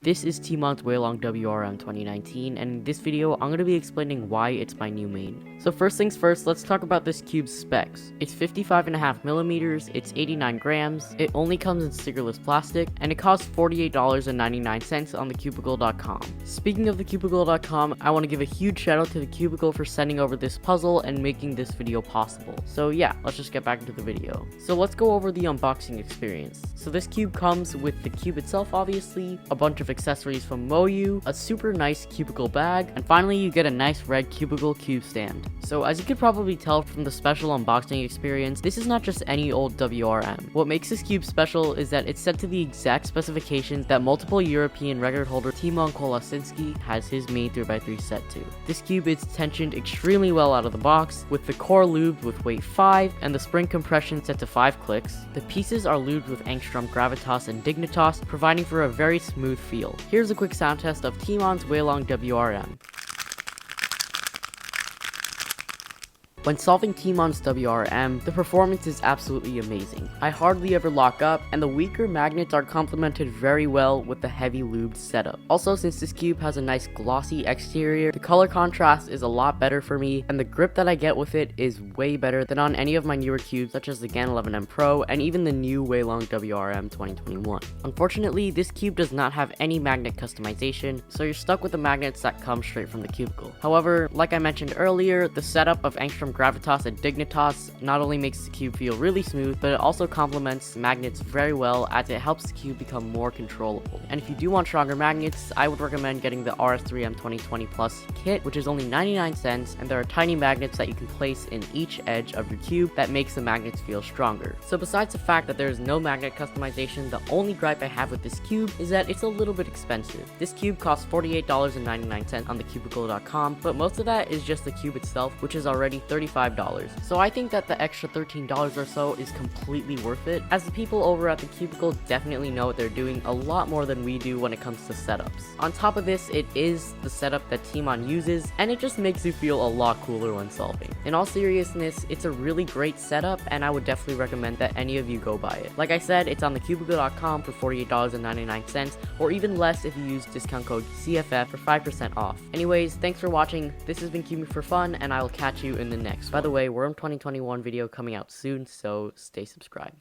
This is Tymon's Weilong WRM 2019, and in this video, I'm going to be explaining why it's my new main. So first things first, let's talk about this cube's specs. It's 55.5 millimeters, it's 89 grams, it only comes in stickerless plastic, and it costs $48.99 on thecubicle.com. Speaking of thecubicle.com, I want to give a huge shout out to the Cubicle for sending over this puzzle and making this video possible. So yeah, let's just get back into the video. So let's go over the unboxing experience. So this cube comes with the cube itself, obviously, a bunch of accessories from Moyu, a super nice cubicle bag, and finally you get a nice red cubicle cube stand. So as you could probably tell from the special unboxing experience, this is not just any old WRM. What makes this cube special is that it's set to the exact specifications that multiple European record holder Tymon has his main 3x3 set to. This cube is tensioned extremely well out of the box, with the core lubed with weight 5 and the spring compression set to 5 clicks. The pieces are lubed with Angstrom Gravitas and Dignitas, providing for a very smooth feel. Here's a quick sound test of Tymon's Weilong WRM. When solving Tymon's WRM, the performance is absolutely amazing. I hardly ever lock up, and the weaker magnets are complemented very well with the heavy lubed setup. Also, since this cube has a nice glossy exterior, the color contrast is a lot better for me, and the grip that I get with it is way better than on any of my newer cubes such as the GAN 11M Pro and even the new Weilong WRM 2021. Unfortunately, this cube does not have any magnet customization, so you're stuck with the magnets that come straight from the cubicle. However, like I mentioned earlier, the setup of Angstrom Gravitas and Dignitas not only makes the cube feel really smooth, but it also complements magnets very well as it helps the cube become more controllable. And if you do want stronger magnets, I would recommend getting the RS3M 2020 Plus kit, which is only 99 cents, and there are tiny magnets that you can place in each edge of your cube that makes the magnets feel stronger. So besides the fact that there is no magnet customization, the only gripe I have with this cube is that it's a little bit expensive. This cube costs $48.99 on thecubicle.com, but most of that is just the cube itself, which is already $35. So I think that the extra $13 or so is completely worth it, as the people over at the Cubicle definitely know what they're doing a lot more than we do when it comes to setups. On top of this, it is the setup that Tymon uses, and it just makes you feel a lot cooler when solving. In all seriousness, it's a really great setup, and I would definitely recommend that any of you go buy it. Like I said, it's on thecubicle.com for $48.99, or even less if you use discount code CFF for 5% off. Anyways, thanks for watching. This has been Cubing for Fun, and I will catch you in the next. By the way, WRM 2021 video coming out soon, so stay subscribed.